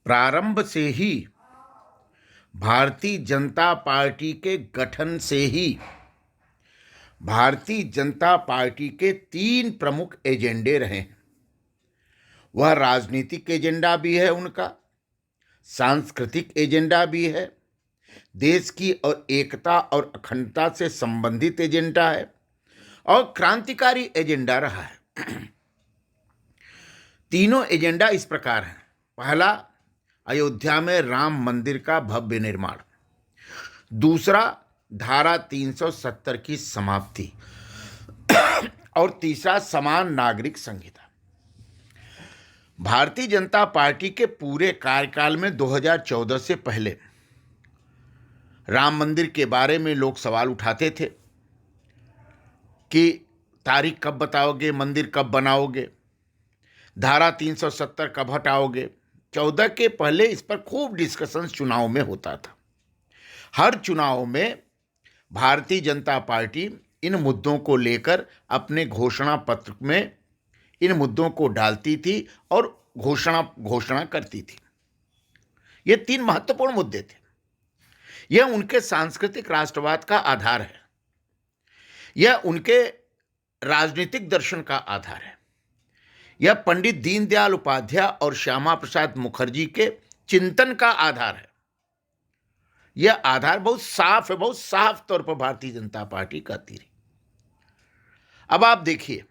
प्रारंभ से ही भारतीय जनता पार्टी के गठन से ही भारतीय जनता पार्टी के 3 प्रमुख एजेंडे रहे हैं। वह राजनीतिक एजेंडा भी है उनका, सांस्कृतिक एजेंडा भी है, देश की और एकता और अखंडता से संबंधित एजेंडा है और क्रांतिकारी एजेंडा रहा है। तीनों एजेंडा इस प्रकार हैं। पहला, अयोध्या में राम मंदिर का भव्य निर्माण। दूसरा, धारा 370 की समाप्ति। और तीसरा, समान नागरिक संहिता। भारतीय जनता पार्टी के पूरे कार्यकाल में 2014 से पहले राम मंदिर के बारे में लोग सवाल उठाते थे कि तारीख कब बताओगे, मंदिर कब बनाओगे, धारा 370 कब हटाओगे। 14 के पहले इस पर खूब डिस्कशन चुनाव में होता था। हर चुनाव में भारतीय जनता पार्टी इन मुद्दों को लेकर अपने घोषणा पत्र में इन मुद्दों को डालती थी और घोषणा करती थी। ये 3 महत्वपूर्ण मुद्दे थे। यह उनके सांस्कृतिक राष्ट्रवाद का आधार है, यह उनके राजनीतिक दर्शन का आधार है, यह पंडित दीनदयाल उपाध्याय और श्यामा प्रसाद मुखर्जी के चिंतन का आधार है। यह आधार बहुत साफ है, बहुत साफ तौर पर भारतीय जनता पार्टी कहती रही। अब आप देखिए,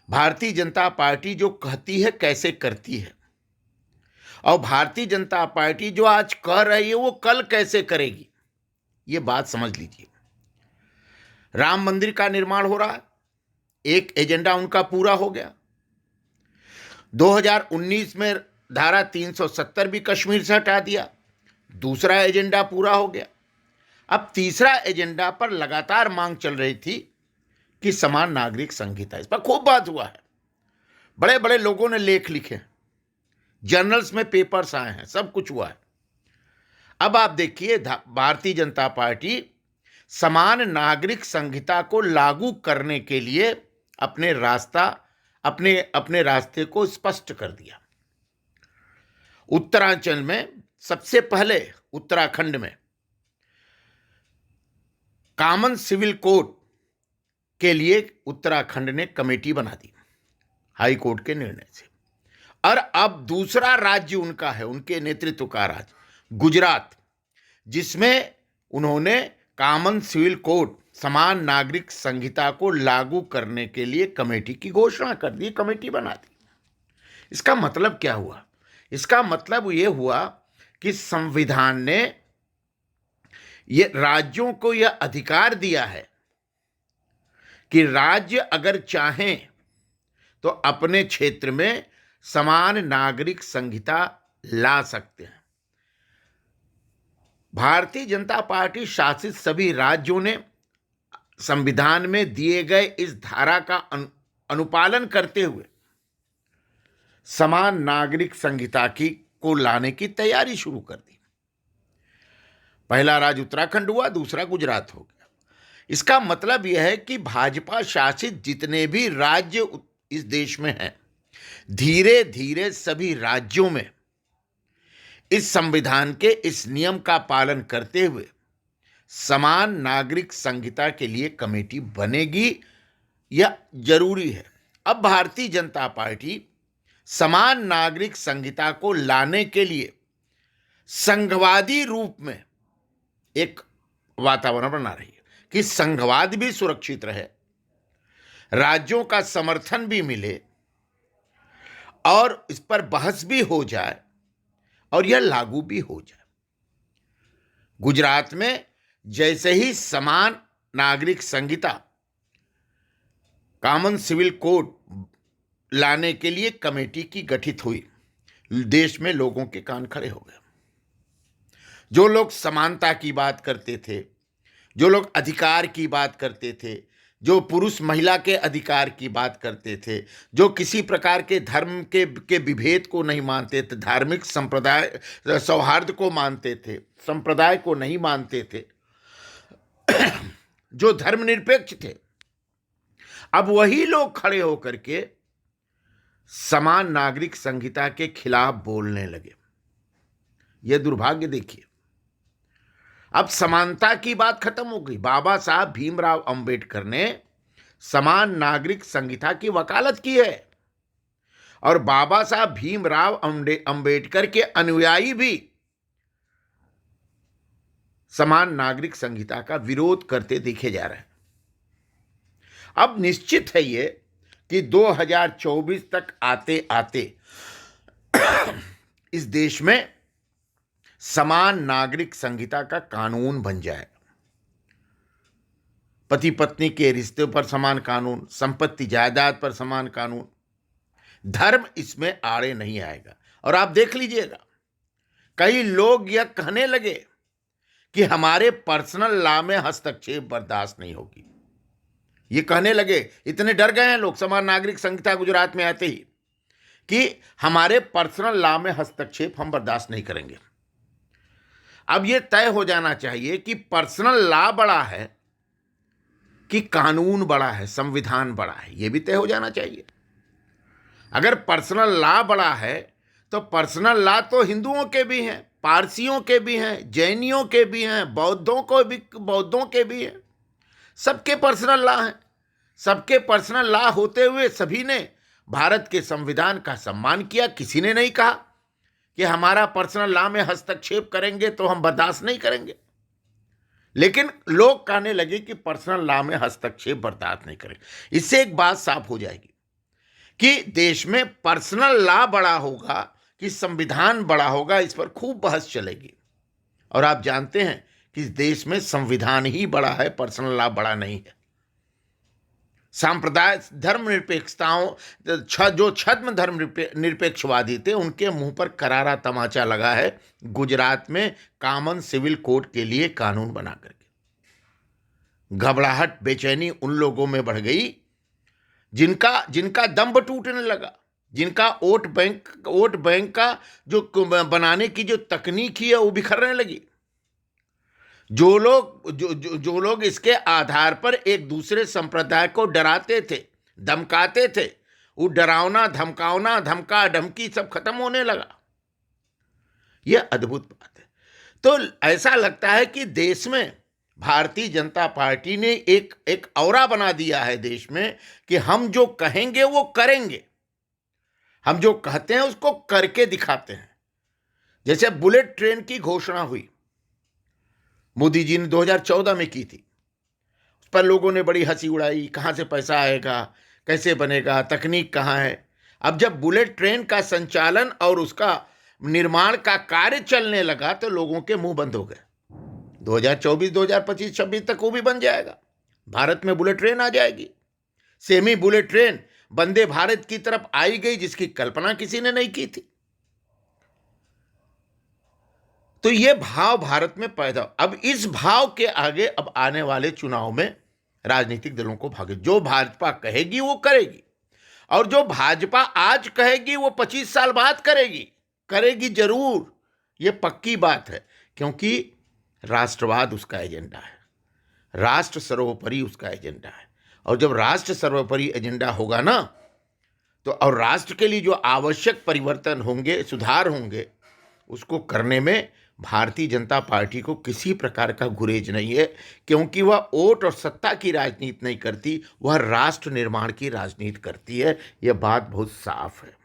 भारतीय जनता पार्टी जो कहती है कैसे करती है, और भारतीय जनता पार्टी जो आज कह रही है वो कल कैसे करेगी, ये बात समझ लीजिए। राम मंदिर का निर्माण हो रहा है, एक एजेंडा उनका पूरा हो गया। 2019 में धारा 370 भी कश्मीर से हटा दिया, दूसरा एजेंडा पूरा हो गया। अब तीसरा एजेंडा पर लगातार मांग चल रही थी कि समान नागरिक संहिता, इस पर खूब बात हुआ है, बड़े बड़े लोगों ने लेख लिखे, जर्नल्स में पेपर्स आए हैं, सब कुछ हुआ है। अब आप देखिए, भारतीय जनता पार्टी समान नागरिक संहिता को लागू करने के लिए अपने रास्ते को स्पष्ट कर दिया। उत्तरांचल में सबसे पहले, उत्तराखंड में कॉमन सिविल कोड के लिए उत्तराखंड ने कमेटी बना दी हाई कोर्ट के निर्णय से। और अब दूसरा राज्य उनका है, उनके नेतृत्व का राज्य गुजरात, जिसमें उन्होंने कॉमन सिविल कोड, समान नागरिक संहिता को लागू करने के लिए कमेटी की घोषणा कर दी, कमेटी बना दी। इसका मतलब क्या हुआ? इसका मतलब ये हुआ कि संविधान ने ये राज्यों को यह अधिकार दिया है कि राज्य अगर चाहें तो अपने क्षेत्र में समान नागरिक संहिता ला सकते हैं। भारतीय जनता पार्टी शासित सभी राज्यों ने संविधान में दिए गए इस धारा का अनुपालन करते हुए समान नागरिक संहिता को लाने की तैयारी शुरू कर दी। पहला राज्य उत्तराखंड हुआ, दूसरा गुजरात हो गया। इसका मतलब यह है कि भाजपा शासित जितने भी राज्य इस देश में हैं, धीरे धीरे सभी राज्यों में इस संविधान के इस नियम का पालन करते हुए समान नागरिक संहिता के लिए कमेटी बनेगी। यह जरूरी है। अब भारतीय जनता पार्टी समान नागरिक संहिता को लाने के लिए संघवादी रूप में एक वातावरण बना रही है कि संघवाद भी सुरक्षित रहे, राज्यों का समर्थन भी मिले और इस पर बहस भी हो जाए और यह लागू भी हो जाए। गुजरात में जैसे ही समान नागरिक संहिता, कॉमन सिविल कोड लाने के लिए कमेटी की गठित हुई, देश में लोगों के कान खड़े हो गए। जो लोग समानता की बात करते थे, जो लोग अधिकार की बात करते थे, जो पुरुष महिला के अधिकार की बात करते थे, जो किसी प्रकार के धर्म के विभेद को नहीं मानते थे, धार्मिक संप्रदाय सौहार्द को मानते थे, संप्रदाय को नहीं मानते थे, जो धर्मनिरपेक्ष थे, अब वही लोग खड़े होकर के समान नागरिक संहिता के खिलाफ बोलने लगे। यह दुर्भाग्य देखिए, अब समानता की बात खत्म हो गई। बाबा साहब भीमराव अंबेडकर ने समान नागरिक संहिता की वकालत की है और बाबा साहब भीमराव अंबेडकर के अनुयायी भी समान नागरिक संहिता का विरोध करते देखे जा रहे हैं। अब निश्चित है ये कि 2024 तक आते आते इस देश में समान नागरिक संहिता का कानून बन जाएगा। पति पत्नी के रिश्ते पर समान कानून, संपत्ति जायदाद पर समान कानून, धर्म इसमें आड़े नहीं आएगा। और आप देख लीजिएगा, कई लोग यह कहने लगे कि हमारे पर्सनल लॉ में हस्तक्षेप बर्दाश्त नहीं होगी। ये कहने लगे, इतने डर गए हैं लोग समान नागरिक संहिता गुजरात में आते ही कि हमारे पर्सनल लॉ में हस्तक्षेप हम बर्दाश्त नहीं करेंगे। अब यह तय हो जाना चाहिए कि पर्सनल लॉ बड़ा है कि कानून बड़ा है, संविधान बड़ा है, यह भी तय हो जाना चाहिए। अगर पर्सनल लॉ बड़ा है तो पर्सनल लॉ तो हिंदुओं के भी हैं, पारसियों के भी हैं, जैनियों के भी हैं, बौद्धों के भी हैं, सबके पर्सनल लॉ हैं। सबके पर्सनल लॉ होते हुए सभी ने भारत के संविधान का सम्मान किया। किसी ने नहीं कहा कि हमारा पर्सनल लॉ में हस्तक्षेप करेंगे तो हम बर्दाश्त नहीं करेंगे। लेकिन लोग कहने लगे कि पर्सनल लॉ में हस्तक्षेप बर्दाश्त नहीं करेंगे। इससे एक बात साफ हो जाएगी कि देश में पर्सनल लॉ बड़ा होगा कि संविधान बड़ा होगा, इस पर खूब बहस चलेगी। और आप जानते हैं कि इस देश में संविधान ही बड़ा है, पर्सनल लॉ बड़ा नहीं है। सांप्रदाय धर्मनिरपेक्षताओं जो छद्म धर्म निरपेक्षवादी थे, उनके मुंह पर करारा तमाचा लगा है गुजरात में कॉमन सिविल कोड के लिए कानून बना करके। घबराहट, बेचैनी उन लोगों में बढ़ गई जिनका दम्भ टूटने लगा, जिनका वोट बैंक का जो बनाने की जो तकनीक है वो बिखरने लगी। जो लोग इसके आधार पर एक दूसरे संप्रदाय को डराते थे, धमकाते थे, वो डरावना, धमकावना, धमका धमकी सब खत्म होने लगा। यह अद्भुत बात है। तो ऐसा लगता है कि देश में भारतीय जनता पार्टी ने एक औरा बना दिया है देश में कि हम जो कहेंगे वो करेंगे, हम जो कहते हैं उसको करके दिखाते हैं। जैसे बुलेट ट्रेन की घोषणा हुई, मोदी जी ने 2014 में की थी, उस पर लोगों ने बड़ी हंसी उड़ाई, कहाँ से पैसा आएगा, कैसे बनेगा, तकनीक कहाँ है। अब जब बुलेट ट्रेन का संचालन और उसका निर्माण का कार्य चलने लगा तो लोगों के मुंह बंद हो गए। 2024, 2025, 26 तक वो भी बन जाएगा। भारत में बुलेट ट्रेन आ जाएगी। Semi bullet train Vande Bharat की तरफ आई गई, जिसकी कल्पना किसी ने नहीं की थी। तो ये भाव भारत में पैदा, अब इस भाव के आगे अब आने वाले चुनाव में राजनीतिक दलों को भागे। जो भाजपा कहेगी वो करेगी, और जो भाजपा आज कहेगी वो 25 साल बाद करेगी जरूर। ये पक्की बात है, क्योंकि राष्ट्रवाद उसका एजेंडा है, राष्ट्र सर्वोपरि उसका एजेंडा है। और जब राष्ट्र सर्वोपरि एजेंडा होगा ना, तो और राष्ट्र के लिए जो आवश्यक परिवर्तन होंगे, सुधार होंगे, उसको करने में भारतीय जनता पार्टी को किसी प्रकार का गुरेज नहीं है, क्योंकि वह वोट और सत्ता की राजनीति नहीं करती, वह राष्ट्र निर्माण की राजनीति करती है। यह बात बहुत साफ है।